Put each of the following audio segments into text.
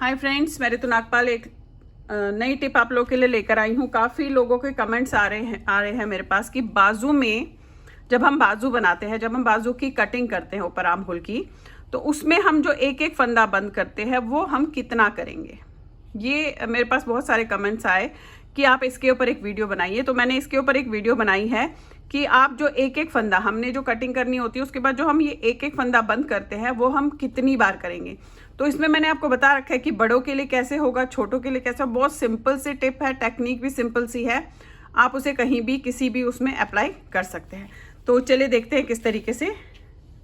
Hi friends, मैं ऋतु नागपाल एक नई टिप आप लोगों के लिए लेकर आई हूँ। काफ़ी लोगों के कमेंट्स आ रहे हैं मेरे पास कि बाजू में जब हम बाजू बनाते हैं, जब हम बाजू की कटिंग करते हैं ऊपर आर्म होल की, तो उसमें हम जो एक एक फंदा बंद करते हैं वो हम कितना करेंगे। ये मेरे पास बहुत सारे कमेंट्स आए कि आप इसके ऊपर एक वीडियो बनाइए। तो मैंने इसके ऊपर एक वीडियो बनाई है कि आप जो एक एक फंदा हमने जो कटिंग करनी होती है उसके बाद जो हम ये एक एक फंदा बंद करते हैं वो हम कितनी बार करेंगे। तो इसमें मैंने आपको बता रखा है कि बड़ों के लिए कैसे होगा, छोटों के लिए कैसे। बहुत सिंपल सी टिप है, टेक्निक भी सिंपल सी है, आप उसे कहीं भी किसी भी उसमें अप्लाई कर सकते हैं। तो चलिए देखते हैं किस तरीके से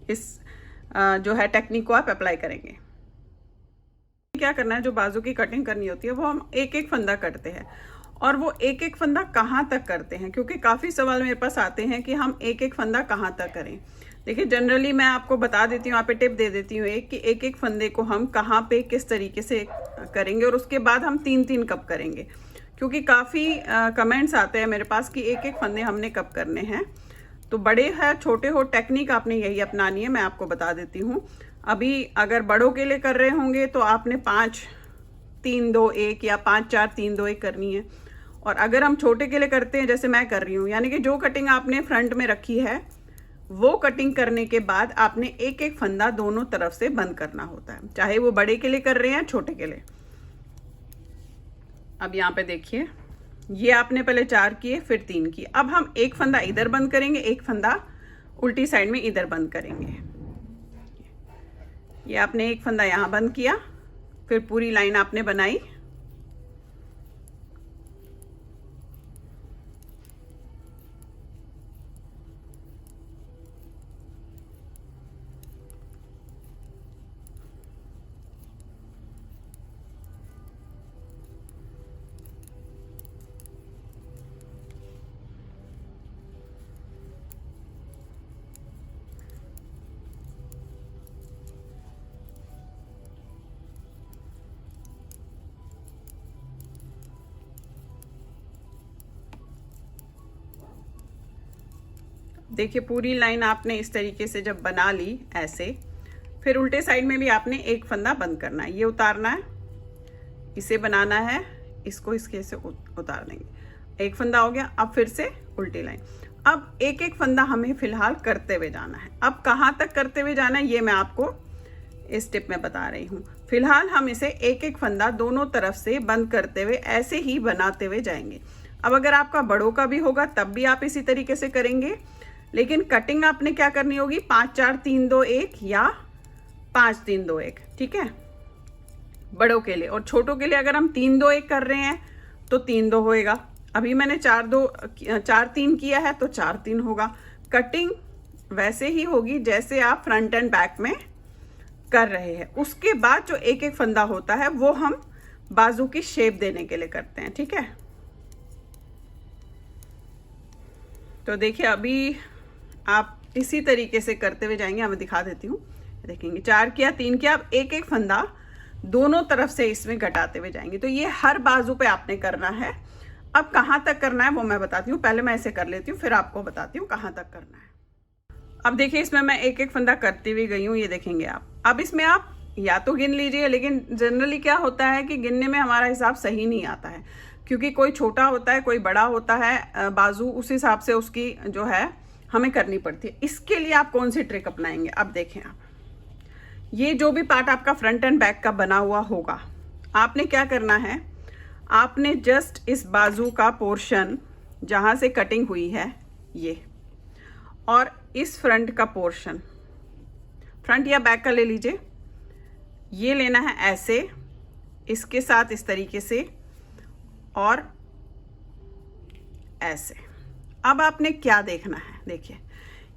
इस जो है टेक्निक को आप अप्लाई करेंगे। क्या करना है, जो बाजू की कटिंग करनी होती है वो हम एक एक फंदा करते हैं। और वो एक एक फंदा कहाँ तक करते हैं, क्योंकि काफ़ी सवाल मेरे पास आते हैं कि हम एक एक फंदा कहाँ तक करें। देखिए, जनरली मैं आपको बता देती हूँ, यहाँ पे टिप दे देती हूँ कि एक एक फंदे को हम कहाँ पे किस तरीके से करेंगे और उसके बाद हम तीन तीन कब करेंगे। क्योंकि काफ़ी कमेंट्स आते हैं मेरे पास कि एक एक फंदे हमने कब करने हैं। तो बड़े है छोटे हो, टेक्निक आपने यही अपनानी है, मैं आपको बता देती हूँ। अभी अगर बड़ों के लिए कर रहे होंगे तो आपने 5 3 2 1 या 5 4 3 2 1 करनी है। और अगर हम छोटे के लिए करते हैं जैसे मैं कर रही हूँ, यानी कि जो कटिंग आपने फ्रंट में रखी है वो कटिंग करने के बाद आपने एक एक फंदा दोनों तरफ से बंद करना होता है, चाहे वो बड़े के लिए कर रहे हैं छोटे के लिए। अब यहाँ पे देखिए, ये आपने पहले 4 किए, फिर 3 किए। अब हम एक फंदा इधर बंद करेंगे, एक फंदा उल्टी साइड में इधर बंद करेंगे। ये आपने एक फंदा यहाँ बंद किया, फिर पूरी लाइन आपने बनाई। देखिए, पूरी लाइन आपने इस तरीके से जब बना ली ऐसे, फिर उल्टे साइड में भी आपने एक फंदा बंद करना है। ये उतारना है, इसे बनाना है, इसको इसके से उतार देंगे। एक फंदा हो गया। अब फिर से उल्टी लाइन। अब एक एक फंदा हमें फिलहाल करते हुए जाना है। अब कहाँ तक करते हुए जाना है ये मैं आपको इस टिप में बता रही हूँ। फिलहाल हम इसे एक एक फंदा दोनों तरफ से बंद करते हुए ऐसे ही बनाते हुए जाएंगे। अब अगर आपका बड़ों का भी होगा तब भी आप इसी तरीके से करेंगे, लेकिन कटिंग आपने क्या करनी होगी, 5 4 3 2 1 या 5 3 2 1, ठीक है, बड़ों के लिए। और छोटों के लिए अगर हम 3 2 1 कर रहे हैं तो 3 2 होएगा। अभी मैंने 4 3 किया है तो 4 3 होगा। कटिंग वैसे ही होगी जैसे आप फ्रंट एंड बैक में कर रहे हैं। उसके बाद जो एक एक फंदा होता है वो हम बाजू की शेप देने के लिए करते हैं, ठीक है। तो देखिए, अभी आप इसी तरीके से करते हुए जाएंगे। मैं दिखा देती हूँ, देखेंगे 4 किया, 3 किया। अब एक एक फंदा दोनों तरफ से इसमें घटाते हुए जाएंगे। तो ये हर बाजू पे आपने करना है। अब कहाँ तक करना है वो मैं बताती हूँ। पहले मैं ऐसे कर लेती हूँ, फिर आपको बताती हूँ कहाँ तक करना है। अब देखिए, इसमें मैं एक एक फंदा करती हुई गई हूँ, ये देखेंगे आप। अब इसमें आप या तो गिन लीजिए, लेकिन जनरली क्या होता है कि गिनने में हमारा हिसाब सही नहीं आता है, क्योंकि कोई छोटा होता है कोई बड़ा होता है बाजू, उस हिसाब से उसकी जो है हमें करनी पड़ती है। इसके लिए आप कौन सी ट्रिक अपनाएंगे। अब देखें आप, ये जो भी पार्ट आपका फ्रंट एंड बैक का बना हुआ होगा, आपने क्या करना है, आपने जस्ट इस बाजू का पोर्शन जहाँ से कटिंग हुई है ये, और इस फ्रंट का पोर्शन, फ्रंट या बैक का ले लीजिए, ये लेना है ऐसे, इसके साथ इस तरीके से और ऐसे। अब आपने क्या देखना है, देखिए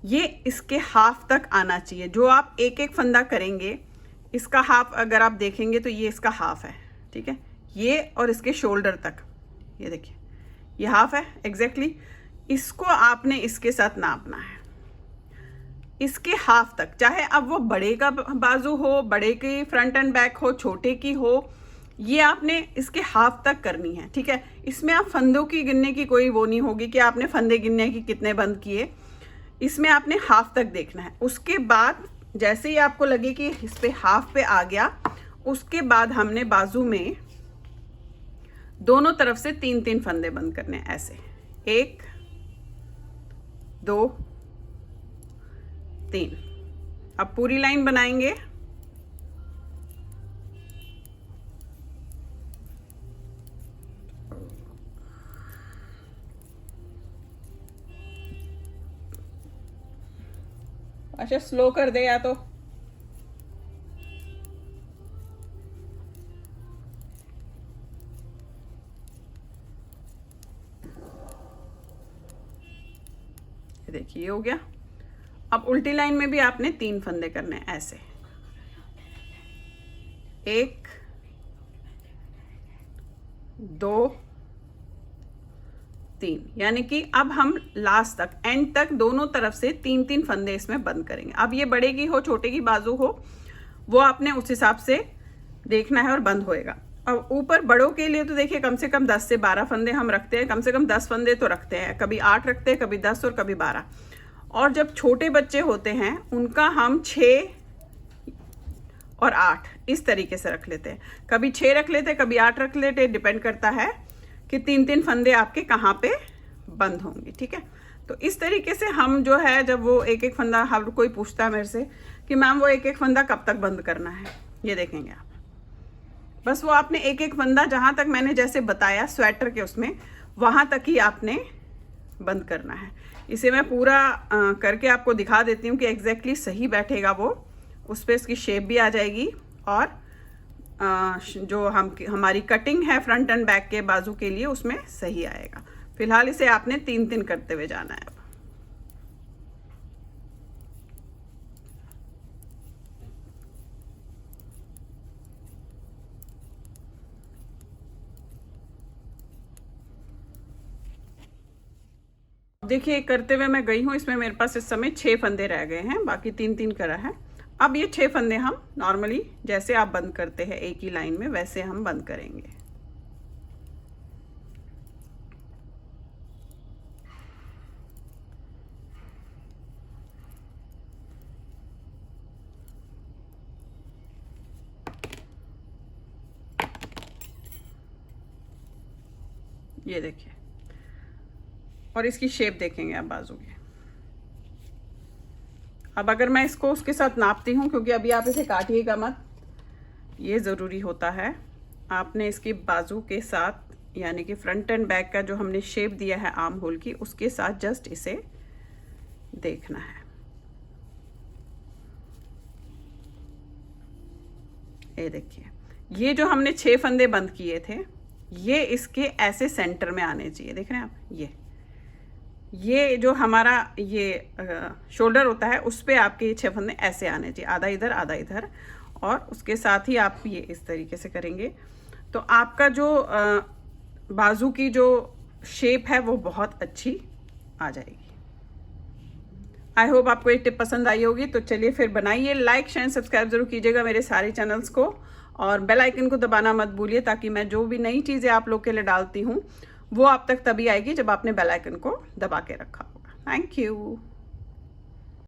ये इसके हाफ तक आना चाहिए। जो आप एक एक फंदा करेंगे इसका हाफ अगर आप देखेंगे तो ये इसका हाफ है, ठीक है, ये और इसके शोल्डर तक, ये देखिए ये हाफ है एग्जैक्टली। इसको आपने इसके साथ नापना है, इसके हाफ तक। चाहे अब वो बड़े का बाजू हो, बड़े की फ्रंट एंड बैक हो, छोटे की हो, ये आपने इसके हाफ तक करनी है, ठीक है। इसमें आप फंदों की गिनने की कोई वो नहीं होगी कि आपने फंदे गिनने की कितने बंद किए। इसमें आपने हाफ तक देखना है। उसके बाद जैसे ही आपको लगे कि इस पे हाफ पे आ गया, उसके बाद हमने बाजू में दोनों तरफ से 3-3 फंदे बंद करने हैं, ऐसे 1 2 3। अब पूरी लाइन बनाएंगे। अच्छा स्लो कर दे या तो। देखिए ये हो गया। अब उल्टी लाइन में भी आपने 3 फंदे करने हैं, ऐसे 1 2 3। यानी कि अब हम लास्ट तक, एंड तक दोनों तरफ से 3-3 फंदे इसमें बंद करेंगे। अब ये बड़े की हो छोटे की बाजू हो, वो आपने उस हिसाब से देखना है और बंद होएगा। अब ऊपर बड़ों के लिए तो देखिए कम से कम 10 से 12 फंदे हम रखते हैं, कम से कम 10 फंदे तो रखते हैं, कभी 8 रखते हैं, कभी 10 और कभी 12। और जब छोटे बच्चे होते हैं उनका हम 6 और 8 इस तरीके से रख लेते हैं। कभी 6 रख लेते, कभी 8 रख लेते, डिपेंड करता है कि 3-3 फंदे आपके कहाँ पे बंद होंगे। ठीक है, तो इस तरीके से हम जो है, जब वो एक एक फंदा, हर कोई पूछता है मेरे से कि मैम वो एक एक फंदा कब तक बंद करना है, ये देखेंगे आप। बस वो आपने एक एक फंदा जहाँ तक मैंने जैसे बताया स्वेटर के उसमें, वहाँ तक ही आपने बंद करना है। इसे मैं पूरा करके आपको दिखा देती हूँ कि एग्जैक्टली सही बैठेगा वो, उस पर इसकी शेप भी आ जाएगी और जो हमारी कटिंग है फ्रंट एंड बैक के बाजू के लिए उसमें सही आएगा। फिलहाल इसे आपने 3-3 करते हुए जाना है। देखिए करते हुए मैं गई हूँ, इसमें मेरे पास इस समय 6 फंदे रह गए हैं, बाकी 3-3 करा है। अब ये 6 फंदे हम नॉर्मली जैसे आप बंद करते हैं एक ही लाइन में, वैसे हम बंद करेंगे। ये देखिए, और इसकी शेप देखेंगे आप बाजू की। अब अगर मैं इसको उसके साथ नापती हूँ, क्योंकि अभी आप इसे काटिएगा मत, ये ज़रूरी होता है, आपने इसकी बाजू के साथ यानी कि फ्रंट एंड बैक का जो हमने शेप दिया है आर्म होल की, उसके साथ जस्ट इसे देखना है। ये देखिए, ये जो हमने 6 फंदे बंद किए थे, ये इसके ऐसे सेंटर में आने चाहिए। देख रहे हैं आप, ये जो हमारा ये शोल्डर होता है उस पे आपके ये 6 फंदे ऐसे आने चाहिए, आधा इधर आधा इधर, और उसके साथ ही आप ये इस तरीके से करेंगे तो आपका जो बाजू की जो शेप है वो बहुत अच्छी आ जाएगी। आई होप आपको ये टिप पसंद आई होगी। तो चलिए फिर बनाइए, लाइक शेयर सब्सक्राइब जरूर कीजिएगा मेरे सारे चैनल्स को, और बेल आइकन को दबाना मत भूलिए, ताकि मैं जो भी नई चीज़ें आप लोग के लिए डालती हूँ वो आप तक तभी आएगी जब आपने बेल आइकन को दबा के रखा होगा। Thank you.